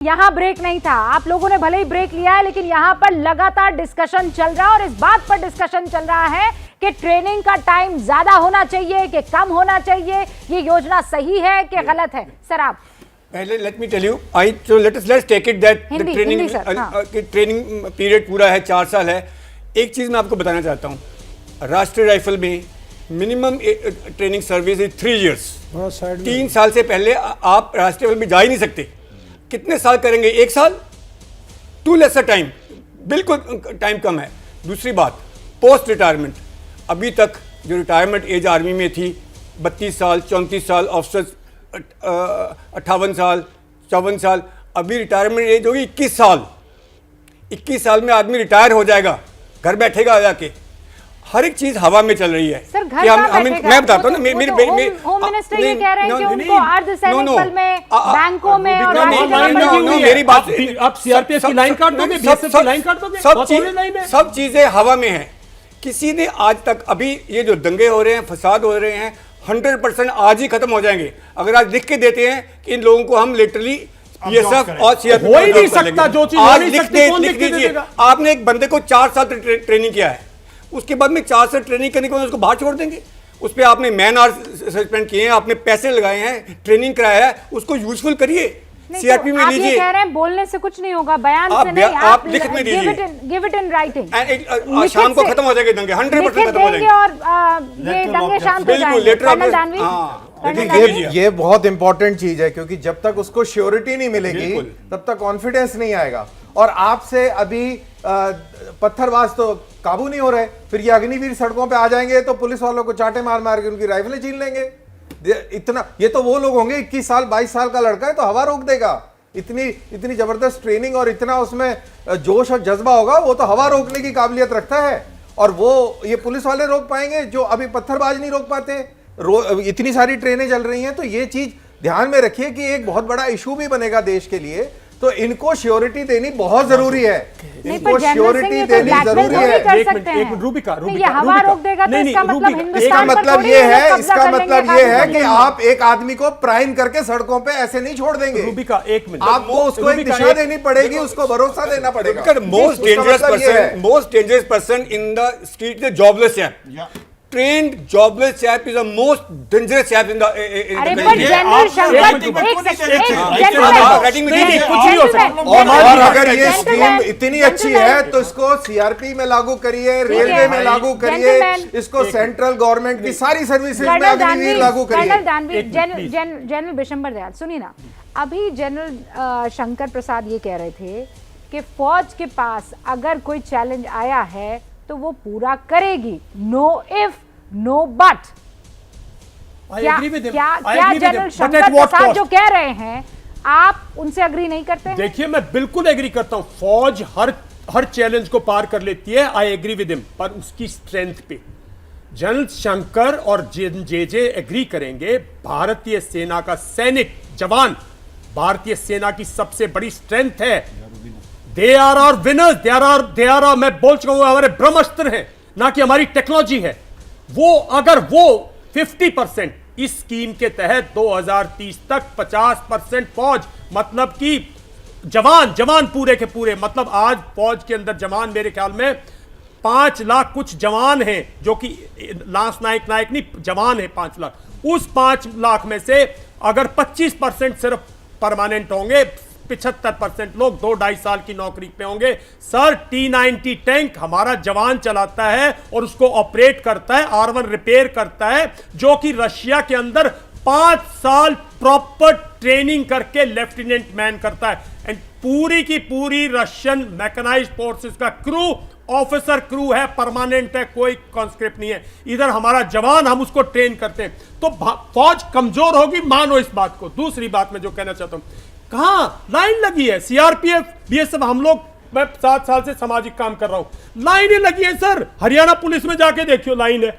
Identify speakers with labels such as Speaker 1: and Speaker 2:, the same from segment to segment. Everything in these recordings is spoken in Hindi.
Speaker 1: यहाँ ब्रेक नहीं था, आप लोगों ने भले ही ब्रेक लिया है, लेकिन यहाँ पर लगातार डिस्कशन चल रहा है और इस बात पर डिस्कशन चल रहा है कि ट्रेनिंग का टाइम ज्यादा होना चाहिए कि कम होना चाहिए, ये योजना सही है कि गलत है। सर आप
Speaker 2: पहले let me tell you let's take it that training period पूरा है, 4 साल है। एक चीज मैं आपको बताना चाहता हूँ, राष्ट्रीय राइफल में minimum training service is 3 years. 3 साल से पहले आप राष्ट्रीय राइफल में जा ही नहीं सकते। कितने साल करेंगे? 1 साल, टू लेसर टाइम, बिल्कुल टाइम कम है। दूसरी बात, पोस्ट रिटायरमेंट, अभी तक जो रिटायरमेंट एज आर्मी में थी 32 साल, 34 साल, ऑफिसर्स 58 साल, 54 साल, अभी रिटायरमेंट एज होगी 21 साल। 21 साल में आदमी रिटायर हो जाएगा, घर बैठेगा जाके। हर एक चीज हवा में चल रही है।
Speaker 1: सर घर
Speaker 2: मैं बताता हूँ ना,
Speaker 1: होम मिनिस्टर ये कह रहे हैं कि उनको अर्धसैनिक बल में, बैंकों में और
Speaker 2: मेरी बात,
Speaker 3: आप सीआरपीएफ की लाइन काट दोगे, बीएसएफ की लाइन काट दोगे,
Speaker 2: सब चीजें हवा में हैं। किसी ने आज तक, अभी ये जो दंगे हो रहे हैं, फसाद हो रहे हैं, 100% आज ही खत्म हो जाएंगे अगर आज लिख के देते हैं कि इन लोगों को हम लिटरली बीएसएफ और सीआरपीएफ
Speaker 3: हो ही नहीं सकता। जो चीज
Speaker 2: आज लिख दीजिए। आपने एक बंदे को 4 साल ट्रेनिंग किया है, उसके बाद में 4 साल ट्रेनिंग करने के बाद उसको बाहर छोड़ देंगे? उस पर आपने मैन आवर्स सस्पेंड किए हैं, आपने पैसे लगाए हैं, ट्रेनिंग कराया है, उसको यूजफुल करिए। सीआरपी में लीजिए।
Speaker 1: आप ये कह रहे हैं बोलने से कुछ नहीं होगा, बयान से नहीं,
Speaker 2: आप लिख में दीजिए,
Speaker 1: गिव इट इन राइटिंग।
Speaker 2: शाम को खत्म हो जाएंगे दंगे, 100% खत्म हो जाएंगे
Speaker 1: और ये दंगे शांत हो जाएंगे।
Speaker 4: ये बहुत इंपॉर्टेंट चीज है, क्योंकि जब तक उसको श्योरिटी नहीं मिलेगी तब तक कॉन्फिडेंस नहीं आएगा। और आपसे अभी पत्थरबाज तो काबू नहीं हो रहे, फिर ये अग्निवीर सड़कों पे आ जाएंगे तो पुलिस वालों को चाटे मार मार के उनकी राइफलें छीन लेंगे। इतना, ये तो वो लोग होंगे, 21 साल 22 साल का लड़का है तो हवा रोक देगा। इतनी जबरदस्त ट्रेनिंग और इतना उसमें जोश और जज्बा होगा, वो तो हवा रोकने की काबिलियत रखता है। और वो ये पुलिस वाले रोक पाएंगे जो अभी पत्थरबाज नहीं रोक पाते। इतनी सारी ट्रेनें चल रही हैं, तो ये चीज ध्यान में रखिए कि एक बहुत बड़ा इशू भी बनेगा देश के लिए। तो इनको श्योरिटी देनी बहुत जरूरी है, इनको श्योरिटी देनी जरूरी है। इसका मतलब ये है कि आप एक आदमी को प्राइम करके सड़कों पे ऐसे नहीं छोड़ देंगे।
Speaker 3: रूबिका, 1 मिनट,
Speaker 4: आपको उसको एक दिशा देनी पड़ेगी, उसको भरोसा देना पड़ेगा।
Speaker 2: Most dangerous person in the street is jobless chap. Trained jobless chap is the most dangerous chap in the
Speaker 1: अरे पर जनरल शंकर,
Speaker 4: और अगर ये स्कीम इतनी अच्छी है तो इसको सीआरपी में लागू करिए, रेलवे में लागू करिए, इसको सेंट्रल गवर्नमेंट की सारी सर्विसेज में अग्निवीर लागू करिए।
Speaker 1: जनरल बिशंबर दयाल, सुनिए ना, अभी जनरल शंकर प्रसाद ये कह रहे थे कि फौज के पास अगर कोई चैलेंज आया है तो वो पूरा करेगी, नो इफ नो बट। क्या जनरल शंकर प्रसाद जो कह रहे हैं आप उनसे एग्री नहीं करते?
Speaker 3: देखिए, मैं बिल्कुल एग्री करता हूं, फौज हर चैलेंज को पार कर लेती है, आई एग्री विद हिम, पर उसकी स्ट्रेंथ पे जनरल शंकर और जे एग्री करेंगे। भारतीय सेना का सैनिक जवान भारतीय सेना की सबसे बड़ी स्ट्रेंथ है। They are our winners, they are मैं बोल चुका हूं, हमारे ब्रह्मास्त्र हैं, ना कि हमारी टेक्नोलॉजी है। अगर वो 50% इस स्कीम के तहत 2030 तक 50% फौज, मतलब कि जवान पूरे के पूरे, मतलब आज फौज के अंदर जवान मेरे ख्याल में 5 लाख कुछ जवान हैं, जो कि लांस नायक नहीं, जवान है 5 लाख। उस 5 लाख में से अगर 25% सिर्फ परमानेंट होंगे, 75% लोग 2-2.5 साल की नौकरी पे होंगे। सर, T-90 टैंक हमारा जवान चलाता है और उसको ऑपरेट करता है, R1 रिपेयर करता है, जो कि रशिया के अंदर 5 साल प्रॉपर ट्रेनिंग करके लेफ्टिनेंट मैन करता है। एंड पूरी की पूरी रशियन मैकेनाइज्ड फोर्सेस का क्रू, ऑफिसर क्रू है, परमानेंट है, कोई कॉन्स्क्रिप्ट नहीं है। इधर हमारा जवान, हम उसको ट्रेन करते हैं, तो फौज कमजोर होगी, मानो इस बात को। दूसरी बात मैं जो कहना चाहता हूं, कहां लाइन लगी है? सीआरपीएफ, बीएसएफ, हम लोग, मैं 7 साल से सामाजिक काम कर रहा हूं, लाइन ही लगी है सर। हरियाणा पुलिस में जाके देखियो, लाइन है।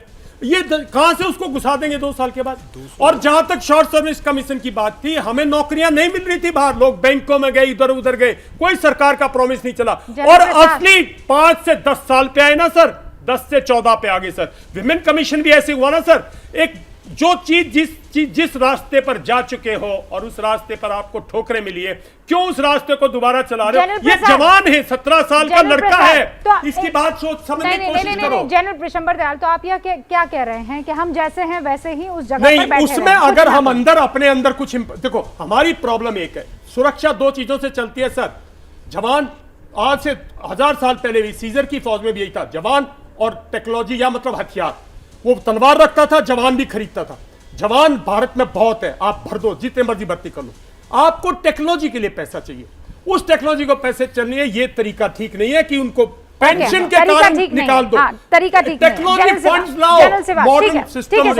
Speaker 3: ये कहां से उसको घुसा देंगे 2 साल के बाद? और जहां तक शॉर्ट सर्विस कमीशन की बात थी, हमें नौकरियां नहीं मिल रही थी बाहर, लोग बैंकों में गए, इधर उधर गए, कोई सरकार का प्रॉमिस नहीं चला। और असली 5 से 10 साल पे आए ना सर, 10 से 14 पे आ गए सर। विमेन कमीशन भी ऐसे हुआ ना सर, एक जो जिस रास्ते पर जा चुके हो और उस रास्ते पर आपको ठोकरें मिली है, क्यों उस रास्ते को दोबारा चला रहे हो? ये जवान है, 17 साल का लड़का है, इसकी बात सोच समझने की कोशिश करो।
Speaker 1: जनरल विशंबर दयाल, तो आप यह क्या कह रहे हैं कि हम जैसे हैं वैसे ही उस जगह
Speaker 3: नहीं,
Speaker 1: पर बैठे
Speaker 3: उसमें अगर हम अंदर अपने अंदर कुछ देखो, हमारी प्रॉब्लम एक है, सुरक्षा दो चीजों से चलती है सर। जवान आज से 1000 साल पहले भी सीजर की फौज में भी यही था, जवान और टेक्नोलॉजी, या मतलब हथियार। वो तलवार रखता था, जवान भी खरीदता था। जवान भारत में बहुत है, आप भर दो, जितने मर्जी भर्ती कर लो। आपको टेक्नोलॉजी के लिए पैसा चाहिए, उस टेक्नोलॉजी को पैसे चाहिए। ये तरीका ठीक नहीं है कि उनको पेंशन के कारण निकाल दो।
Speaker 1: तरीका ठीक नहीं।
Speaker 3: टेक्नोलॉजी फंड्स लाओ, मॉडर्न सिस्टम में।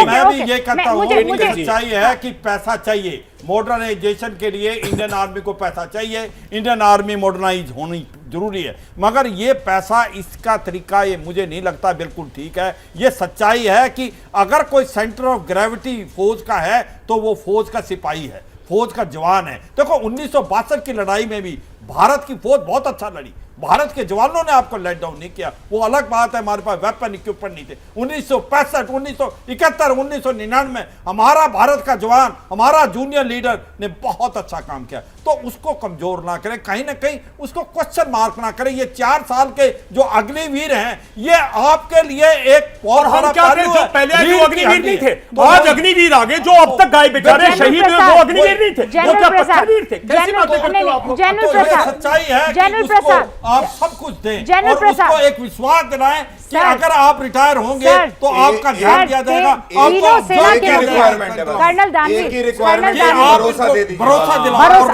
Speaker 5: मैं भी ये कहता हूँ, सच्चाई है कि पैसा चाहिए मॉडर्नाइजेशन के लिए। इंडियन आर्मी को पैसा चाहिए, इंडियन आर्मी मॉडर्नाइज होनी जरूरी है, मगर ये पैसा, इसका तरीका ये मुझे नहीं लगता बिल्कुल ठीक है। ये सच्चाई है कि अगर कोई सेंटर ऑफ ग्रेविटी फौज का है तो वो फौज का सिपाही है, फौज का जवान है। देखो 1962 की लड़ाई में भी भारत की फौज बहुत अच्छा लड़ी, भारत के जवानों ने आपको लेट डाउन नहीं किया। वो अलग बात है, हमारे पास वेपन इक्विपमेंट नहीं थे। 1965, 1971, 1999 हमारा भारत का जवान, हमारा जूनियर लीडर ने बहुत अच्छा काम किया। तो उसको कमजोर ना करें, कहीं ना कहीं उसको क्वेश्चन मार्क ना करें। ये 4 साल के जो अग्निवीर हैं, ये आपके लिए एक
Speaker 3: और हम क्या करें, जो पहले अग्निवीर नहीं थे, आज अग्निवीर आ गए। जो अब तक गाय बेचारे शहीद हुए, वो अग्निवीर नहीं थे, वो क्या पत्थरवीर थे? कैसी बातें करते हो आप लोग?
Speaker 5: सच्चाई है कि उसको आप सब कुछ दें और उसको एक विश्वास दिलाएं कि अगर आप रिटायर होंगे तो आपका ध्यान दिया जाएगा।
Speaker 1: कर्नल दानवीर,
Speaker 4: भरोसा दे दीजिए,
Speaker 5: भरोसा दिलाओ।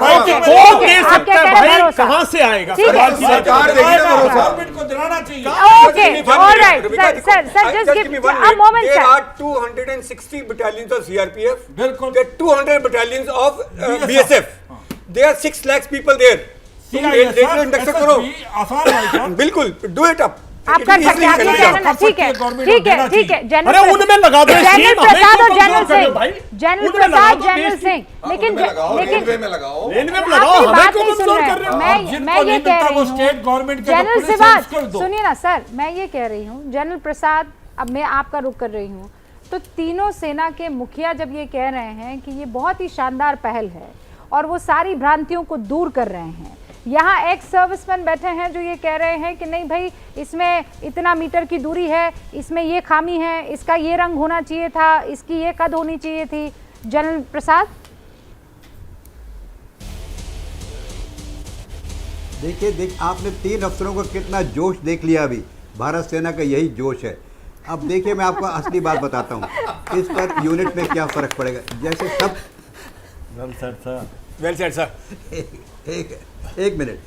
Speaker 3: कहां से आएगा?
Speaker 4: सरकार देगी ना भरोसा,
Speaker 5: गवर्नमेंट को दिलाना चाहिए।
Speaker 1: Okay, all right, sir, just give a moment, sir.
Speaker 2: There are 260 battalions of CRPF.
Speaker 5: बिल्कुल।
Speaker 2: There are 200 battalions of BSF. There are 6 lakhs people there. Induction करो,
Speaker 5: आसान है।
Speaker 2: बिल्कुल, do it up.
Speaker 1: आप कर सकते हैं, आप ये कहना ना, ठीक है, ठीक है, ठीक है।
Speaker 3: अरे उनमें लगा दो,
Speaker 1: जनरल प्रसाद और जनरल
Speaker 3: भाई,
Speaker 1: सिंह, जनरल प्रसाद, जनरल सिंह, लेकिन
Speaker 4: रेलवे में लगाओ,
Speaker 3: रेलवे में लगाओ,
Speaker 1: आपकी
Speaker 3: हमें
Speaker 1: बात
Speaker 3: क्यों
Speaker 1: नहीं सुन
Speaker 3: कमजोर
Speaker 1: रहे
Speaker 3: कर रहे हो?
Speaker 1: मैं ये कह रही हूँ,
Speaker 5: स्टेट गवर्नमेंट के
Speaker 1: जनरल
Speaker 5: पुलिस
Speaker 1: से बात
Speaker 5: कर दो।
Speaker 1: सुनिए ना सर, मैं ये कह रही हूँ जनरल प्रसाद, अब मैं आपका रुख कर रही हूँ। तो तीनों सेना के मुखिया जब ये कह रहे हैं कि ये बहुत ही शानदार पहल है और वो सारी भ्रांतियों को दूर कर रहे हैं, यहाँ एक्स सर्विसमैन बैठे हैं जो ये कह रहे हैं कि नहीं भाई, इसमें इतना मीटर की दूरी है, इसमें ये खामी है, इसका ये रंग होना चाहिए था, इसकी ये कद होनी चाहिए थी। जनरल प्रसाद,
Speaker 6: देखिए आपने 3 अफसरों का कितना जोश देख लिया। अभी भारत सेना का यही जोश है। अब देखिए मैं आपको असली बात बताता हूँ, इस पर यूनिट में क्या फर्क पड़ेगा। जैसे सब
Speaker 2: वेल सेड सर।
Speaker 6: एक मिनट,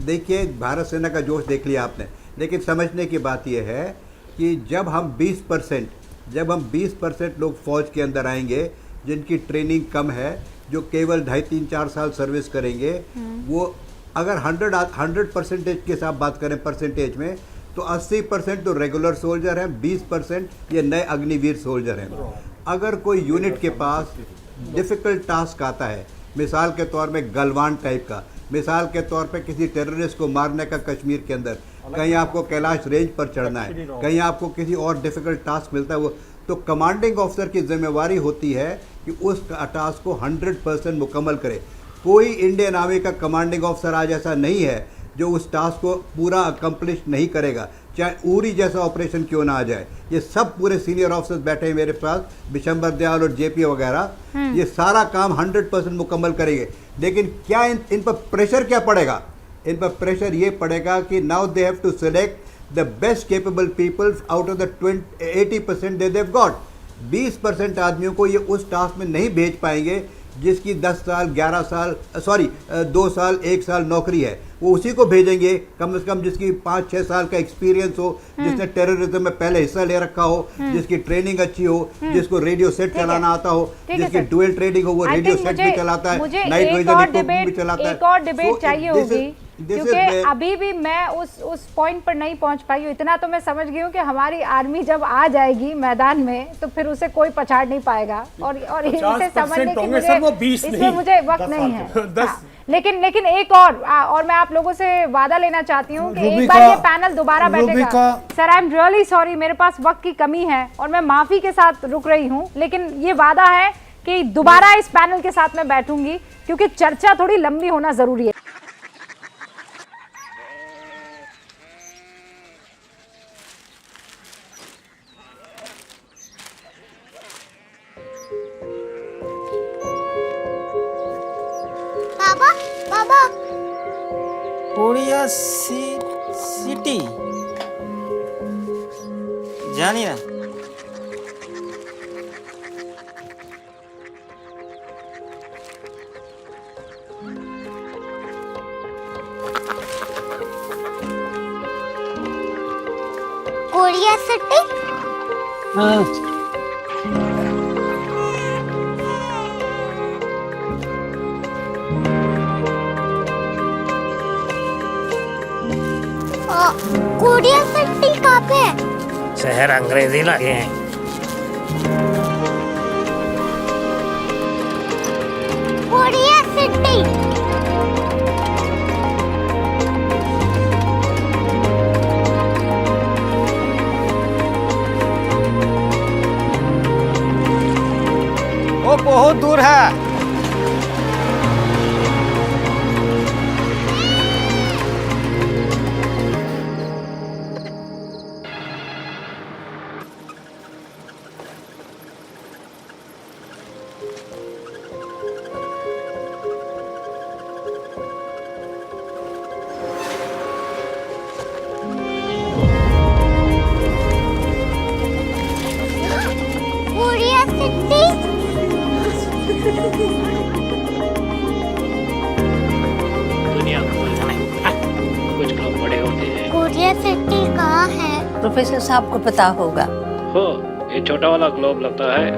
Speaker 6: देखिए भारत सेना का जोश देख लिया आपने, लेकिन समझने की बात यह है कि जब हम 20% लोग फौज के अंदर आएंगे जिनकी ट्रेनिंग कम है, जो केवल 2.5-3-4 साल सर्विस करेंगे, वो अगर 100% के साथ बात करें परसेंटेज में, तो 80% तो रेगुलर सोल्जर हैं, 20% ये नए अग्निवीर सोल्जर हैं। अगर कोई यूनिट के पास डिफ़िकल्ट टास्क आता है, मिसाल के तौर में गलवान टाइप का, मिसाल के तौर पे किसी टेररिस्ट को मारने का कश्मीर के अंदर, कहीं आपको कैलाश रेंज पर चढ़ना है, कहीं आपको किसी और डिफ़िकल्ट टास्क मिलता है, वो तो कमांडिंग ऑफिसर की जिम्मेवारी होती है कि उस टास्क को 100% मुकम्मल करे। कोई इंडियन आर्मी का कमांडिंग ऑफिसर आज ऐसा नहीं है जो उस टास्क को पूरा अकम्प्लिश नहीं करेगा, चाहे उरी जैसा ऑपरेशन क्यों ना आ जाए। ये सब पूरे सीनियर ऑफिसर्स बैठे हैं मेरे पास, विशंबर दयाल और जेपी वगैरह, ये सारा काम 100% मुकम्मल करेंगे। लेकिन क्या इन पर प्रेशर क्या पड़ेगा? इन पर प्रेशर ये पड़ेगा कि now they have to select the best capable people out of the 80% they have got. 20% आदमियों को ये उस टास्क में नहीं भेज पाएंगे जिसकी 10 साल 11 साल 2 साल 1 साल नौकरी है, वो उसी को भेजेंगे कम से कम जिसकी 5-6 साल का एक्सपीरियंस हो, जिसने टेररिज्म में पहले हिस्सा ले रखा हो, जिसकी ट्रेनिंग अच्छी हो, जिसको रेडियो सेट चलाना आता हो, जिसकी डुअल ट्रेनिंग हो, वो रेडियो सेट भी चलाता है, नाइट विजन भी चलाता है।
Speaker 1: एक और डिबेट चाहिए होगी क्योंकि अभी भी मैं उस पॉइंट पर नहीं पहुंच पाई हूँ। इतना तो मैं समझ गई हूँ कि हमारी आर्मी जब आ जाएगी मैदान में तो फिर उसे कोई पछाड़ नहीं पाएगा, और इसे समझने की इसमें मुझे वक्त नहीं है। हाँ, लेकिन एक और मैं आप लोगों से वादा लेना चाहती हूँ कि एक बार ये पैनल दोबारा बैठेगा। Sir I am really sorry, मेरे पास वक्त की कमी है और मैं माफी के साथ रुक रही हूँ, लेकिन ये वादा है कि दोबारा इस पैनल के साथ मैं बैठूंगी, क्योंकि चर्चा थोड़ी लंबी होना जरूरी है।
Speaker 7: बाबा
Speaker 8: कोरिया सिटी जानी ना।
Speaker 7: कोरिया सिटी कोरिया सिटी कहाँ पे है?
Speaker 8: शहर अंग्रेजी लगे हैं।
Speaker 7: कोरिया सिटी
Speaker 8: वो बहुत दूर है।
Speaker 7: कोरिया सिटी
Speaker 9: दुनिया कुछ लोग बड़े होते हैं।
Speaker 7: कोरिया सिटी कहाँ है?
Speaker 10: प्रोफेसर साहब को पता होगा।
Speaker 9: हो ये छोटा वाला ग्लोब लगता है,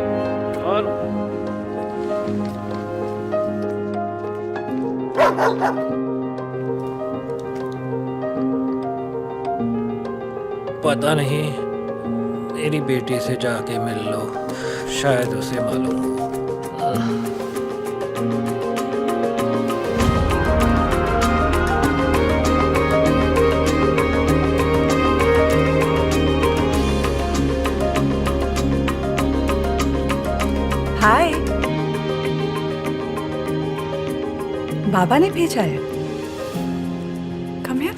Speaker 9: और पता नहीं, मेरी बेटी से जाके मिल लो, शायद उसे मालूम हो।
Speaker 10: हाय, बाबा ने भेजा है। Come here.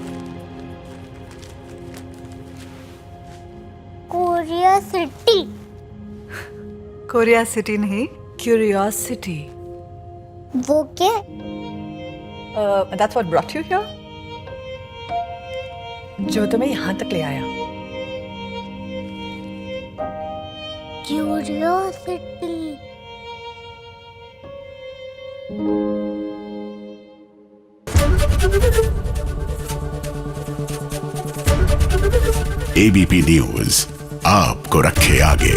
Speaker 7: Korea city
Speaker 10: Korea city नहीं, क्यूरियोसिटी।
Speaker 7: वो क्या?
Speaker 10: That's what brought you here? जो तुम्हें यहाँ तक ले आया।
Speaker 7: क्यूरियोसिटी
Speaker 11: एबीपी न्यूज आपको रखे आगे।